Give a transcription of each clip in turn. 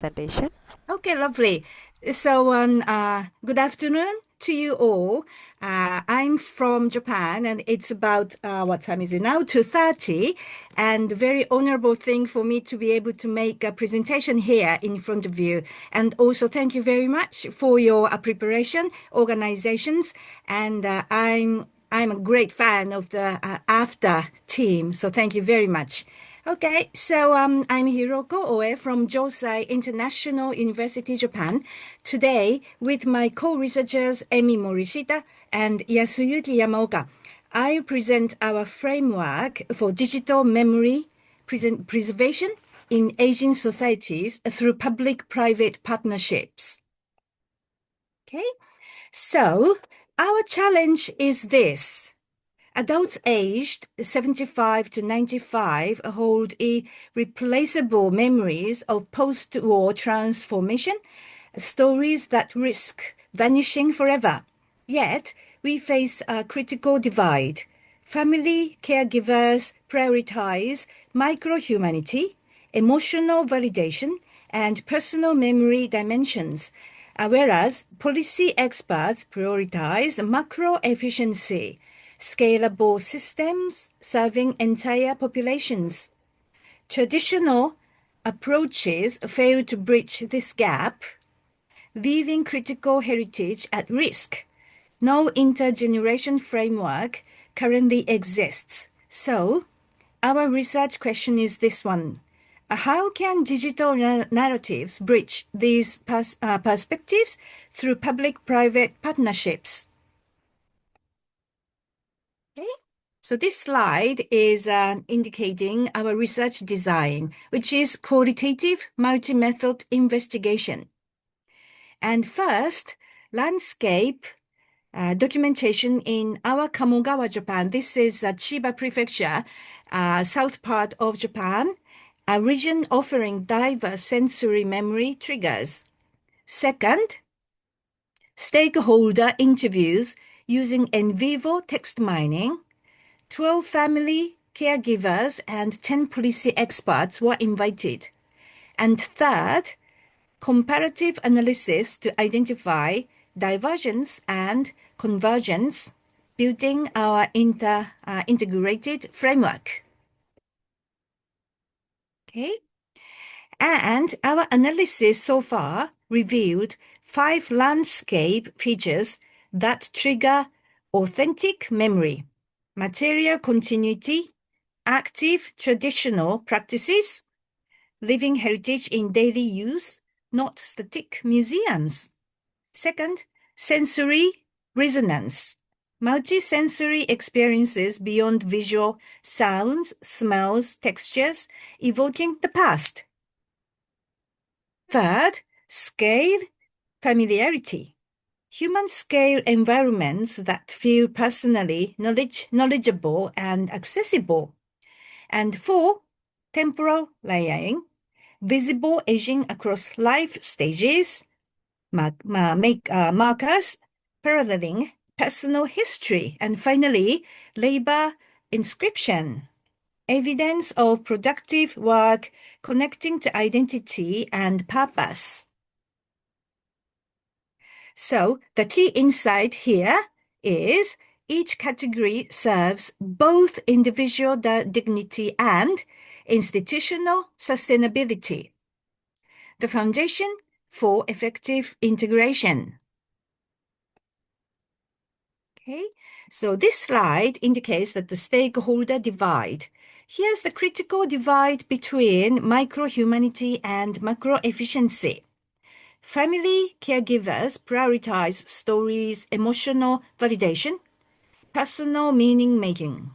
presentation. Okay, lovely. So, good afternoon to you all. I'm from Japan, and it's about what time is it now? 2:30, and very honorable thing for me to be able to make a presentation here in front of you. And also, thank you very much for your preparation, organizations, and I'm a great fan of the after team. So, thank you very much. Okay, so I'm Hiroko Oe from Josai International University, Japan. Today, with my co-researchers Emi Morishita and Yasuyuki Yamaoka, I present our framework for digital memory preservation in aging societies through public-private partnerships. Okay, so our challenge is this. Adults aged 75 to 95 hold irreplaceable memories of post-war transformation, stories that risk vanishing forever. Yet, we face a critical divide. Family caregivers prioritize micro-humanity, emotional validation, and personal memory dimensions, whereas policy experts prioritize macro efficiency, scalable systems serving entire populations. Traditional approaches fail to bridge this gap, leaving critical heritage at risk. No intergeneration framework currently exists. So, our research question is this one. How can digital narratives bridge these perspectives through public-private partnerships? Okay. So this slide is indicating our research design, which is qualitative multi-method investigation. And first, landscape documentation in our Kamogawa, Japan. This is Chiba Prefecture, south part of Japan, a region offering diverse sensory memory triggers. Second, stakeholder interviews using in vivo text mining. 12 family caregivers and 10 policy experts were invited. And third, comparative analysis to identify divergence and convergence, building our integrated framework. Okay. And our analysis so far revealed 5 landscape features that trigger authentic memory, material continuity, active traditional practices, living heritage in daily use, not static museums. Second, sensory resonance, multi-sensory experiences beyond visual sounds, smells, textures, evoking the past. Third, scale familiarity, human-scale environments that feel personally knowledgeable and accessible. And four, temporal layering, visible aging across life stages, markers paralleling personal history. And finally, labor inscription, evidence of productive work connecting to identity and purpose. So the key insight here is each category serves both individual dignity and institutional sustainability, the foundation for effective integration. Okay, so this slide indicates that the stakeholder divide. Here's the critical divide between micro-humanity and macro-efficiency. Family caregivers prioritize stories, emotional validation, personal meaning-making.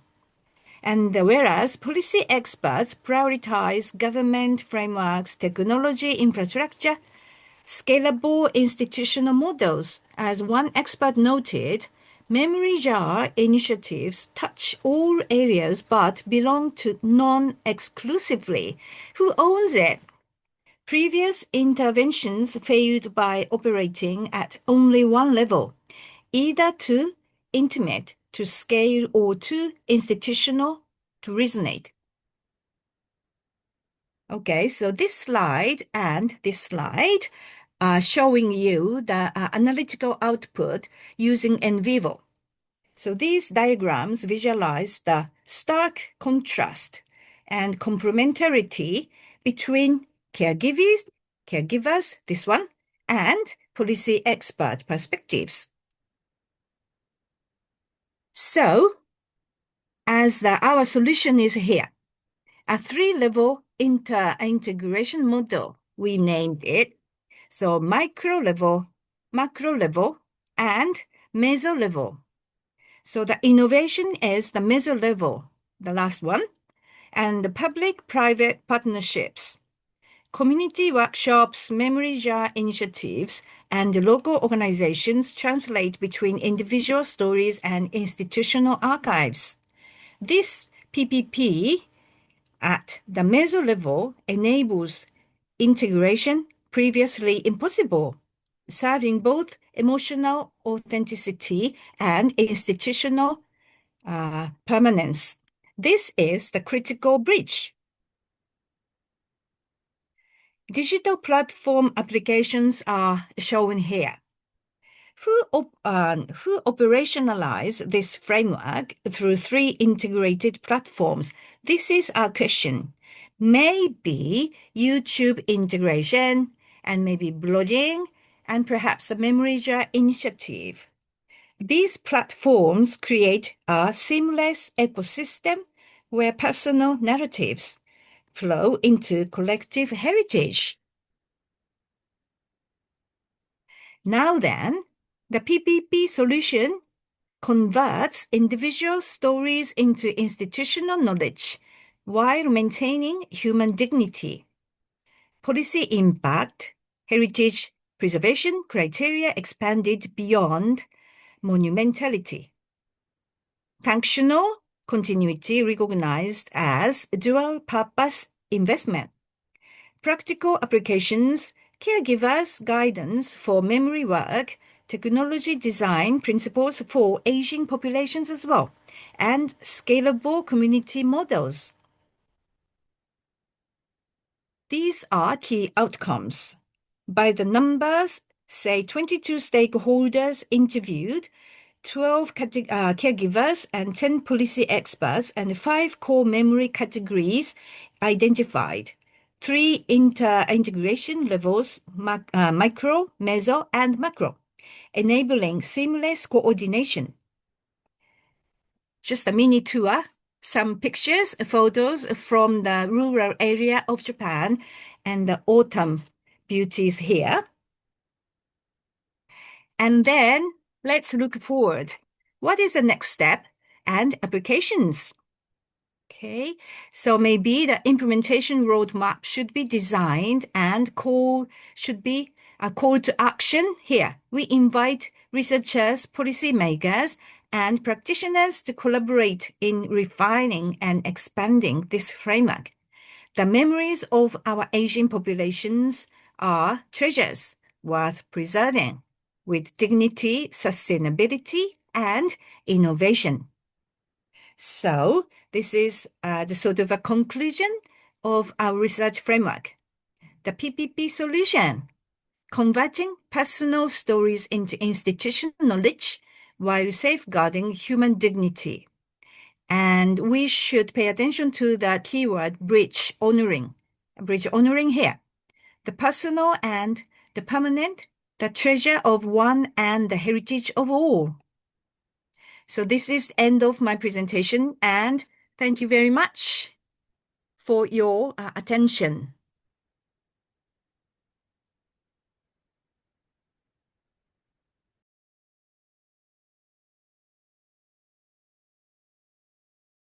And whereas policy experts prioritize government frameworks, technology infrastructure, scalable institutional models. As one expert noted, memory jar initiatives touch all areas but belong to non-exclusively. Who owns it? Previous interventions failed by operating at only one level, either too intimate to scale or too institutional to resonate. Okay, so this slide and this slide are showing you the analytical output using NVivo. So these diagrams visualize the stark contrast and complementarity between caregivers, this one, and policy expert perspectives. So, our solution is here, a three-level integration model, we named it. So micro level, macro level, and meso level. So the innovation is the meso level, the last one, and the public-private partnerships, community workshops, memory jar initiatives, and local organizations translate between individual stories and institutional archives. This PPP at the meso level enables integration previously impossible, serving both emotional authenticity and institutional permanence. This is the critical bridge. Digital platform applications are shown here. Who operationalize this framework through three integrated platforms? This is our question. Maybe YouTube integration, and maybe blogging, and perhaps a memory jar initiative. These platforms create a seamless ecosystem where personal narratives flow into collective heritage. Now then, the PPP solution converts individual stories into institutional knowledge while maintaining human dignity. Policy impact, heritage preservation criteria expanded beyond monumentality. Functional continuity recognized as dual-purpose investment. Practical applications, caregivers guidance for memory work, technology design principles for aging populations as well, and scalable community models. These are key outcomes. By the numbers, say 22 stakeholders interviewed, 12 caregivers and 10 policy experts, and 5 core memory categories identified. 3 integration levels, micro, meso, and macro, enabling seamless coordination. Just a mini tour, some pictures, photos from the rural area of Japan, and the autumn beauties here. And then let's look forward. What is the next step and applications? Okay, so maybe the implementation roadmap should be designed and should be a call to action here. We invite researchers, policymakers, and practitioners to collaborate in refining and expanding this framework. The memories of our aging populations are treasures worth preserving with dignity, sustainability, and innovation. So this is the sort of a conclusion of our research framework. The PPP solution, converting personal stories into institutional knowledge while safeguarding human dignity. And we should pay attention to the keyword bridge honoring here. The personal and the permanent, the treasure of one and the heritage of all. So this is the end of my presentation, and thank you very much for your attention.